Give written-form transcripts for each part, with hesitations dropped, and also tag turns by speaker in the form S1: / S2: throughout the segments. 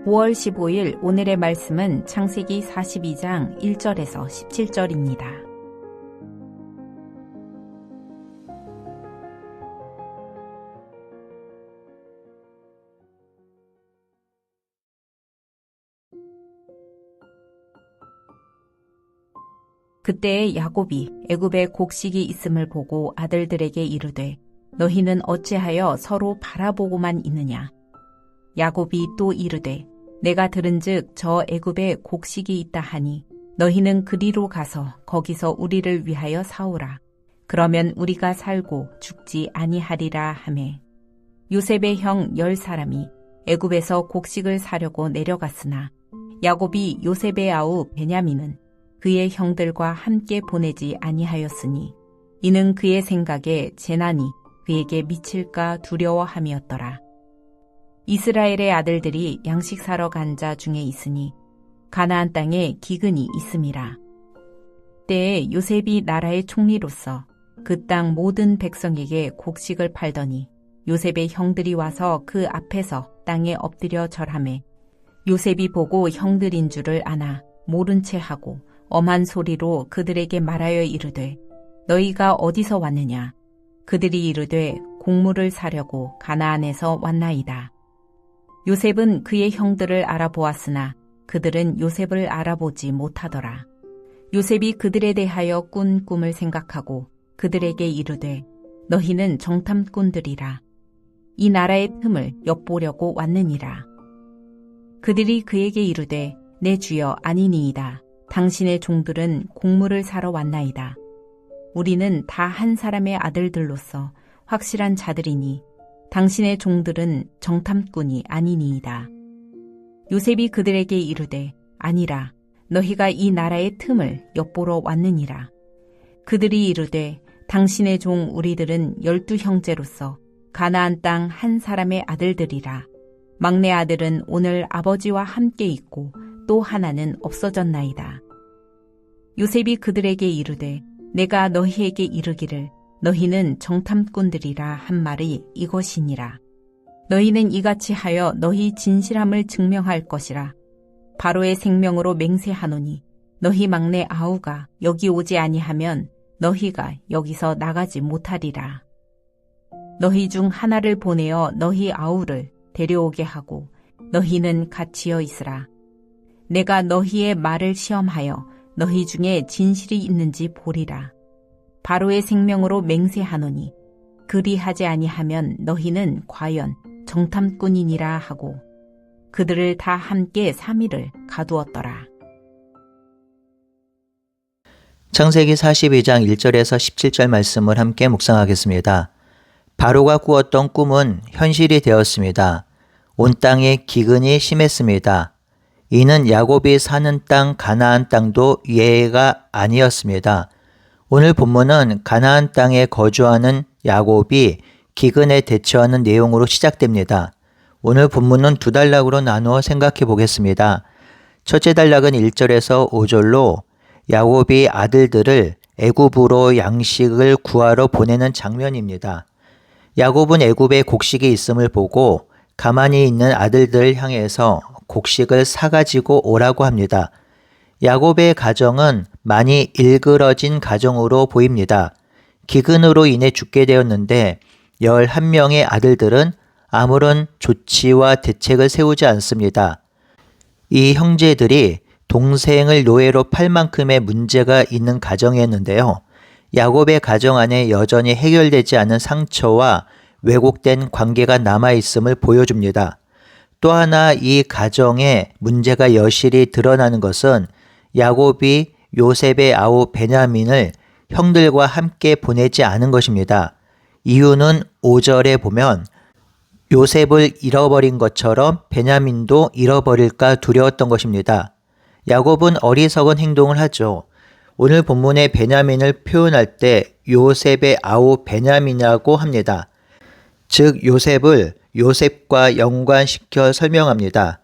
S1: 5월 15일 오늘의 말씀은 창세기 42장 1절에서 17절입니다. 그때에 야곱이 애굽에 곡식이 있음을 보고 아들들에게 이르되 너희는 어찌하여 서로 바라보고만 있느냐. 야곱이 또 이르되 내가 들은즉 저 애굽에 곡식이 있다 하니 너희는 그리로 가서 거기서 우리를 위하여 사오라. 그러면 우리가 살고 죽지 아니하리라 하매 요셉의 형 10사람이 애굽에서 곡식을 사려고 내려갔으나 야곱이 요셉의 아우 베냐민은 그의 형들과 함께 보내지 아니하였으니 이는 그의 생각에 재난이 그에게 미칠까 두려워함이었더라. 이스라엘의 아들들이 양식 사러 간 자 중에 있으니 가나안 땅에 기근이 있음이라. 때에 요셉이 나라의 총리로서 그 땅 모든 백성에게 곡식을 팔더니 요셉의 형들이 와서 그 앞에서 땅에 엎드려 절하매 요셉이 보고 형들인 줄을 아나 모른 채 하고 엄한 소리로 그들에게 말하여 이르되 너희가 어디서 왔느냐. 그들이 이르되 곡물을 사려고 가나안에서 왔나이다. 요셉은 그의 형들을 알아보았으나 그들은 요셉을 알아보지 못하더라. 요셉이 그들에 대하여 꾼 꿈을 생각하고 그들에게 이르되 너희는 정탐꾼들이라. 이 나라의 틈을 엿보려고 왔느니라. 그들이 그에게 이르되 내 주여 아니니이다. 당신의 종들은 곡물을 사러 왔나이다. 우리는 다 한 사람의 아들들로서 확실한 자들이니 당신의 종들은 정탐꾼이 아니니이다. 요셉이 그들에게 이르되 아니라 너희가 이 나라의 틈을 엿보러 왔느니라. 그들이 이르되 당신의 종 우리들은 12형제로서 가나안 땅 한 사람의 아들들이라. 막내 아들은 오늘 아버지와 함께 있고 또 하나는 없어졌나이다. 요셉이 그들에게 이르되 내가 너희에게 이르기를 너희는 정탐꾼들이라 한 말이 이것이니라. 너희는 이같이 하여 너희 진실함을 증명할 것이라. 바로의 생명으로 맹세하노니 너희 막내 아우가 여기 오지 아니하면 너희가 여기서 나가지 못하리라. 너희 중 하나를 보내어 너희 아우를 데려오게 하고 너희는 갇히어 있으라. 내가 너희의 말을 시험하여 너희 중에 진실이 있는지 보리라. 바로의 생명으로 맹세하노니 그리하지 아니하면 너희는 과연 정탐꾼이니라 하고 그들을 다 함께 3일을 가두었더라.
S2: 창세기 42장 1절에서 17절 말씀을 함께 묵상하겠습니다. 바로가 꾸었던 꿈은 현실이 되었습니다. 온 땅에 기근이 심했습니다. 이는 야곱이 사는 땅 가나안 땅도 예외가 아니었습니다. 오늘 본문은 가나안 땅에 거주하는 야곱이 기근에 대처하는 내용으로 시작됩니다. 오늘 본문은 두 단락으로 나누어 생각해 보겠습니다. 첫째 단락은 1절에서 5절로 야곱이 아들들을 애굽으로 양식을 구하러 보내는 장면입니다. 야곱은 애굽에 곡식이 있음을 보고 가만히 있는 아들들을 향해서 곡식을 사가지고 오라고 합니다. 야곱의 가정은 많이 일그러진 가정으로 보입니다. 기근으로 인해 죽게 되었는데 11명의 아들들은 아무런 조치와 대책을 세우지 않습니다. 이 형제들이 동생을 노예로 팔 만큼의 문제가 있는 가정이었는데요. 야곱의 가정 안에 여전히 해결되지 않은 상처와 왜곡된 관계가 남아있음을 보여줍니다. 또 하나 이 가정에 문제가 여실히 드러나는 것은 야곱이 요셉의 아우 베냐민을 형들과 함께 보내지 않은 것입니다. 이유는 5절에 보면 요셉을 잃어버린 것처럼 베냐민도 잃어버릴까 두려웠던 것입니다. 야곱은 어리석은 행동을 하죠. 오늘 본문의 베냐민을 표현할 때 요셉의 아우 베냐민이라고 합니다. 즉 요셉을 요셉과 연관시켜 설명합니다.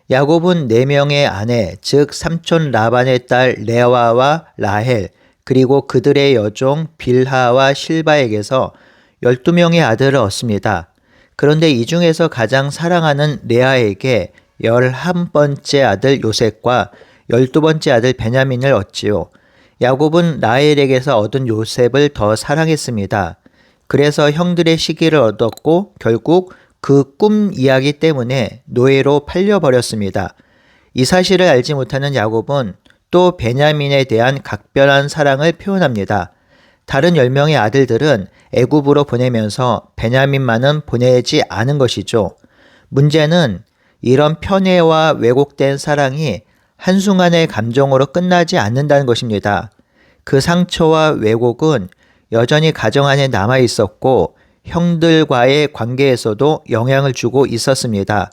S2: 야곱은 4명의 아내, 즉 삼촌 라반의 딸 레아와 라헬, 그리고 그들의 여종 빌하와 실바에게서 12명의 아들을 얻습니다. 그런데 이 중에서 가장 사랑하는 레아에게 11번째 아들 요셉과 12번째 아들 베냐민을 얻지요. 야곱은 라헬에게서 얻은 요셉을 더 사랑했습니다. 그래서 형들의 시기를 얻었고 결국 그 꿈 이야기 때문에 노예로 팔려버렸습니다. 이 사실을 알지 못하는 야곱은 또 베냐민에 대한 각별한 사랑을 표현합니다. 다른 10명의 아들들은 애굽으로 보내면서 베냐민만은 보내지 않은 것이죠. 문제는 이런 편애와 왜곡된 사랑이 한순간의 감정으로 끝나지 않는다는 것입니다. 그 상처와 왜곡은 여전히 가정 안에 남아 있었고 형들과의 관계에서도 영향을 주고 있었습니다.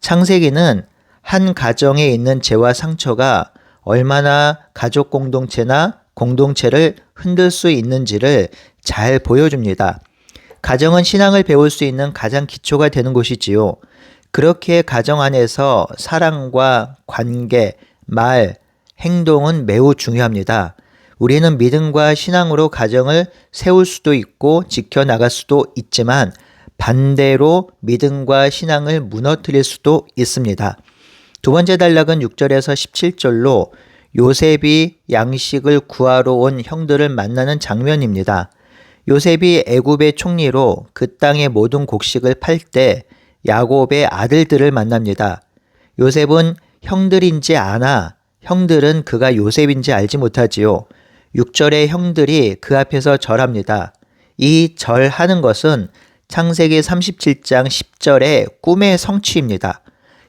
S2: 창세기는 한 가정에 있는 죄와 상처가 얼마나 가족 공동체나 공동체를 흔들 수 있는지를 잘 보여줍니다. 가정은 신앙을 배울 수 있는 가장 기초가 되는 곳이지요. 그렇게 가정 안에서 사랑과 관계, 말, 행동은 매우 중요합니다. 우리는 믿음과 신앙으로 가정을 세울 수도 있고 지켜나갈 수도 있지만 반대로 믿음과 신앙을 무너뜨릴 수도 있습니다. 두 번째 단락은 6절에서 17절로 요셉이 양식을 구하러 온 형들을 만나는 장면입니다. 요셉이 애굽의 총리로 그 땅의 모든 곡식을 팔 때 야곱의 아들들을 만납니다. 요셉은 형들인지 아나 형들은 그가 요셉인지 알지 못하지요. 6절의 형들이 그 앞에서 절합니다. 이 절하는 것은 창세기 37장 10절의 꿈의 성취입니다.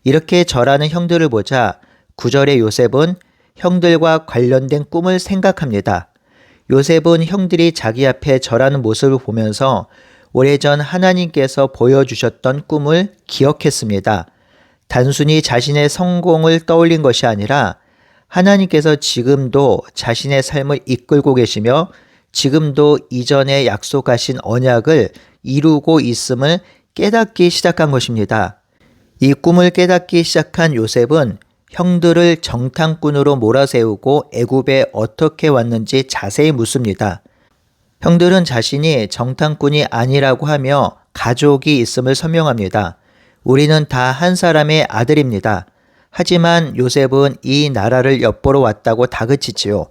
S2: 이렇게 절하는 형들을 보자 9절의 요셉은 형들과 관련된 꿈을 생각합니다. 요셉은 형들이 자기 앞에 절하는 모습을 보면서 오래전 하나님께서 보여주셨던 꿈을 기억했습니다. 단순히 자신의 성공을 떠올린 것이 아니라 하나님께서 지금도 자신의 삶을 이끌고 계시며 지금도 이전에 약속하신 언약을 이루고 있음을 깨닫기 시작한 것입니다. 이 꿈을 깨닫기 시작한 요셉은 형들을 정탐꾼으로 몰아세우고 애굽에 어떻게 왔는지 자세히 묻습니다. 형들은 자신이 정탐꾼이 아니라고 하며 가족이 있음을 설명합니다. 우리는 다 한 사람의 아들입니다. 하지만 요셉은 이 나라를 엿보러 왔다고 다그치지요.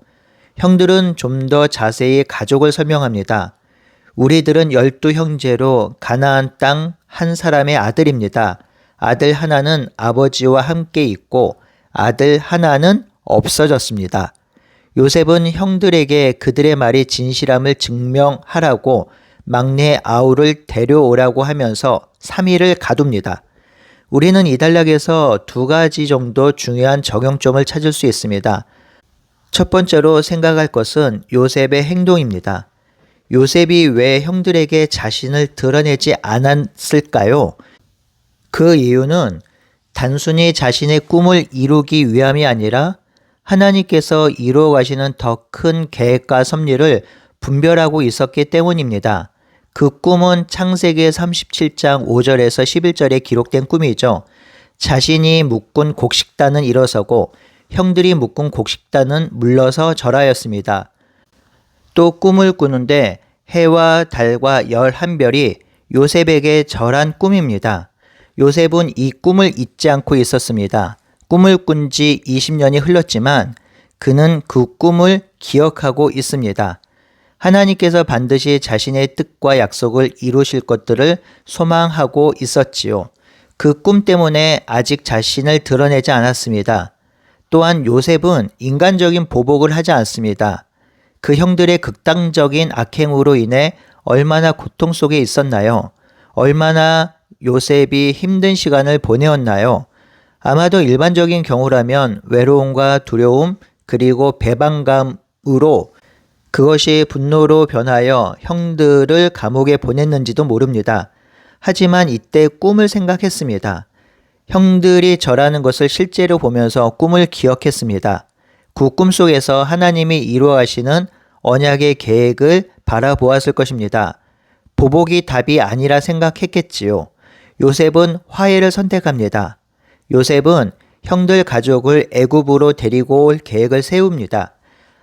S2: 형들은 좀 더 자세히 가족을 설명합니다. 우리들은 12형제로 가나안 땅 한 사람의 아들입니다. 아들 하나는 아버지와 함께 있고 아들 하나는 없어졌습니다. 요셉은 형들에게 그들의 말이 진실함을 증명하라고 막내 아우를 데려오라고 하면서 3일을 가둡니다. 우리는 이 단락에서 두 가지 정도 중요한 적용점을 찾을 수 있습니다. 첫 번째로 생각할 것은 요셉의 행동입니다. 요셉이 왜 형들에게 자신을 드러내지 않았을까요? 그 이유는 단순히 자신의 꿈을 이루기 위함이 아니라 하나님께서 이루어 가시는 더 큰 계획과 섭리를 분별하고 있었기 때문입니다. 그 꿈은 창세기 37장 5절에서 11절에 기록된 꿈이죠. 자신이 묶은 곡식단은 일어서고 형들이 묶은 곡식단은 물러서 절하였습니다. 또 꿈을 꾸는데 해와 달과 11별이 요셉에게 절한 꿈입니다. 요셉은 이 꿈을 잊지 않고 있었습니다. 꿈을 꾼 지 20년이 흘렀지만 그는 그 꿈을 기억하고 있습니다. 하나님께서 반드시 자신의 뜻과 약속을 이루실 것들을 소망하고 있었지요. 그 꿈 때문에 아직 자신을 드러내지 않았습니다. 또한 요셉은 인간적인 보복을 하지 않습니다. 그 형들의 극단적인 악행으로 인해 얼마나 고통 속에 있었나요? 얼마나 요셉이 힘든 시간을 보내었나요? 아마도 일반적인 경우라면 외로움과 두려움 그리고 배반감으로 그것이 분노로 변하여 형들을 감옥에 보냈는지도 모릅니다. 하지만 이때 꿈을 생각했습니다. 형들이 절하는 것을 실제로 보면서 꿈을 기억했습니다. 그 꿈 속에서 하나님이 이루어가시는 언약의 계획을 바라보았을 것입니다. 보복이 답이 아니라 생각했겠지요. 요셉은 화해를 선택합니다. 요셉은 형들 가족을 애굽으로 데리고 올 계획을 세웁니다.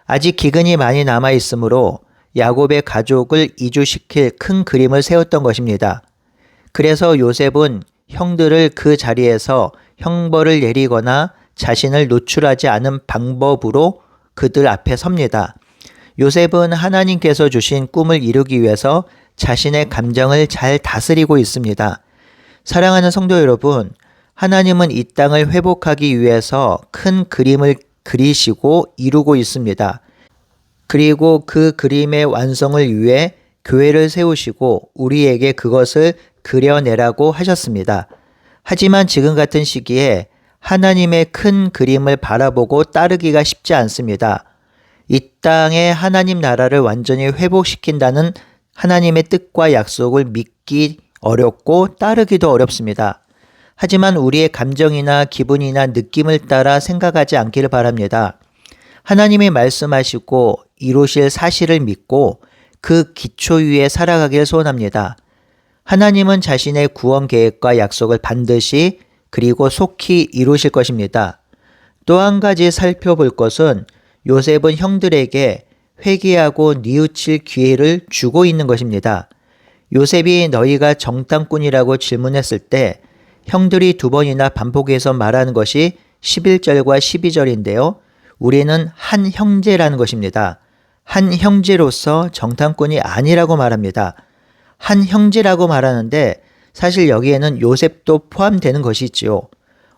S2: 아직 기근이 많이 남아 있으므로 야곱의 가족을 이주시킬 큰 그림을 세웠던 것입니다. 그래서 요셉은 형들을 그 자리에서 형벌을 내리거나 자신을 노출하지 않은 방법으로 그들 앞에 섭니다. 요셉은 하나님께서 주신 꿈을 이루기 위해서 자신의 감정을 잘 다스리고 있습니다. 사랑하는 성도 여러분, 하나님은 이 땅을 회복하기 위해서 큰 그림을 그리시고 이루고 있습니다. 그리고 그 그림의 완성을 위해 교회를 세우시고 우리에게 그것을 그려내라고 하셨습니다. 하지만 지금 같은 시기에 하나님의 큰 그림을 바라보고 따르기가 쉽지 않습니다. 이 땅에 하나님 나라를 완전히 회복시킨다는 하나님의 뜻과 약속을 믿기 어렵고 따르기도 어렵습니다. 하지만 우리의 감정이나 기분이나 느낌을 따라 생각하지 않기를 바랍니다. 하나님이 말씀하시고 이루실 사실을 믿고 그 기초 위에 살아가길 소원합니다. 하나님은 자신의 구원 계획과 약속을 반드시 그리고 속히 이루실 것입니다. 또 한 가지 살펴볼 것은 요셉은 형들에게 회개하고 뉘우칠 기회를 주고 있는 것입니다. 요셉이 너희가 정탐꾼이라고 질문했을 때 형들이 두 번이나 반복해서 말하는 것이 11절과 12절인데요. 우리는 한 형제라는 것입니다. 한 형제로서 정탐꾼이 아니라고 말합니다. 한 형제라고 말하는데 사실 여기에는 요셉도 포함되는 것이지요.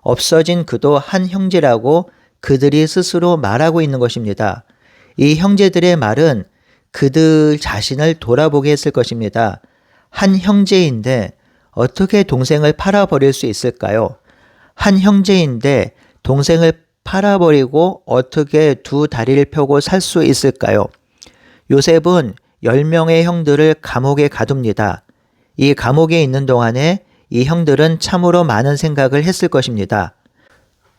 S2: 없어진 그도 한 형제라고 그들이 스스로 말하고 있는 것입니다. 이 형제들의 말은 그들 자신을 돌아보게 했을 것입니다. 한 형제인데 어떻게 동생을 팔아버릴 수 있을까요? 한 형제인데 동생을 팔아버리고 어떻게 두 다리를 펴고 살 수 있을까요? 요셉은 10명의 형들을 감옥에 가둡니다. 이 감옥에 있는 동안에 이 형들은 참으로 많은 생각을 했을 것입니다.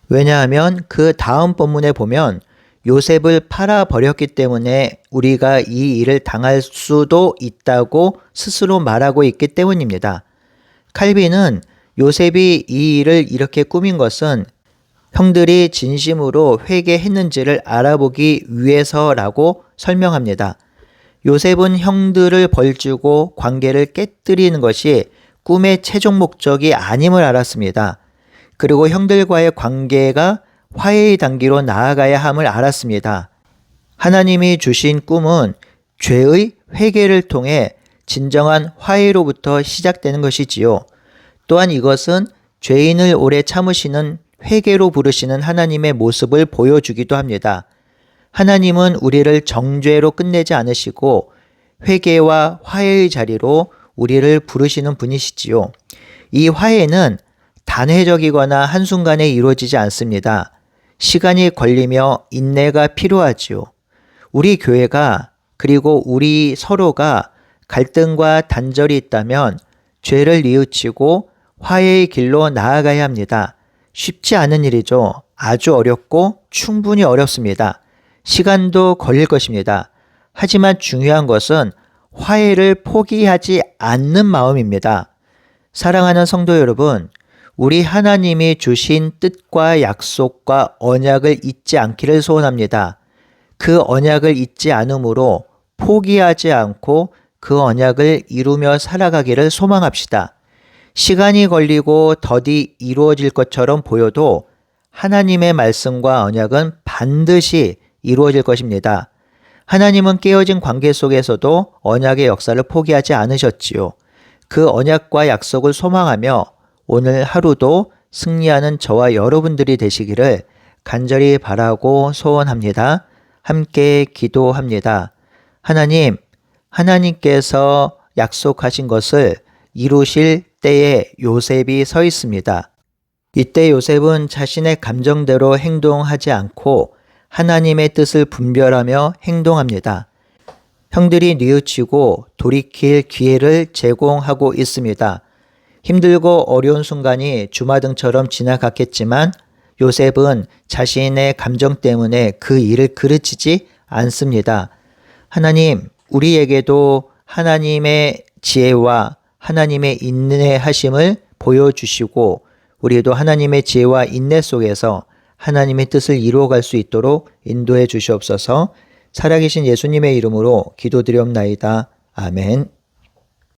S2: 왜냐하면 그 다음 본문에 보면 요셉을 팔아버렸기 때문에 우리가 이 일을 당할 수도 있다고 스스로 말하고 있기 때문입니다. 칼빈은 요셉이 이 일을 이렇게 꾸민 것은 형들이 진심으로 회개했는지를 알아보기 위해서라고 설명합니다. 요셉은 형들을 벌주고 관계를 깨뜨리는 것이 꿈의 최종 목적이 아님을 알았습니다. 그리고 형들과의 관계가 화해의 단계로 나아가야 함을 알았습니다. 하나님이 주신 꿈은 죄의 회개를 통해 진정한 화해로부터 시작되는 것이지요. 또한 이것은 죄인을 오래 참으시는 회개로 부르시는 하나님의 모습을 보여주기도 합니다. 하나님은 우리를 정죄로 끝내지 않으시고 회개와 화해의 자리로 우리를 부르시는 분이시지요. 이 화해는 단회적이거나 한순간에 이루어지지 않습니다. 시간이 걸리며 인내가 필요하지요. 우리 교회가 그리고 우리 서로가 갈등과 단절이 있다면 죄를 뉘우치고 화해의 길로 나아가야 합니다. 쉽지 않은 일이죠. 아주 어렵고 충분히 어렵습니다. 시간도 걸릴 것입니다. 하지만 중요한 것은 화해를 포기하지 않는 마음입니다. 사랑하는 성도 여러분, 우리 하나님이 주신 뜻과 약속과 언약을 잊지 않기를 소원합니다. 그 언약을 잊지 않으므로 포기하지 않고 그 언약을 이루며 살아가기를 소망합시다. 시간이 걸리고 더디 이루어질 것처럼 보여도 하나님의 말씀과 언약은 반드시 이루어질 것입니다. 하나님은 깨어진 관계 속에서도 언약의 역사를 포기하지 않으셨지요. 그 언약과 약속을 소망하며 오늘 하루도 승리하는 저와 여러분들이 되시기를 간절히 바라고 소원합니다. 함께 기도합니다. 하나님, 하나님께서 약속하신 것을 이루실 때에 요셉이 서 있습니다. 이때 요셉은 자신의 감정대로 행동하지 않고 하나님의 뜻을 분별하며 행동합니다. 형들이 뉘우치고 돌이킬 기회를 제공하고 있습니다. 힘들고 어려운 순간이 주마등처럼 지나갔겠지만 요셉은 자신의 감정 때문에 그 일을 그르치지 않습니다. 하나님, 우리에게도 하나님의 지혜와 하나님의 인내하심을 보여주시고 우리도 하나님의 지혜와 인내 속에서 하나님의 뜻을 이루어갈 수 있도록 인도해 주시옵소서. 살아계신 예수님의 이름으로 기도드리옵나이다. 아멘.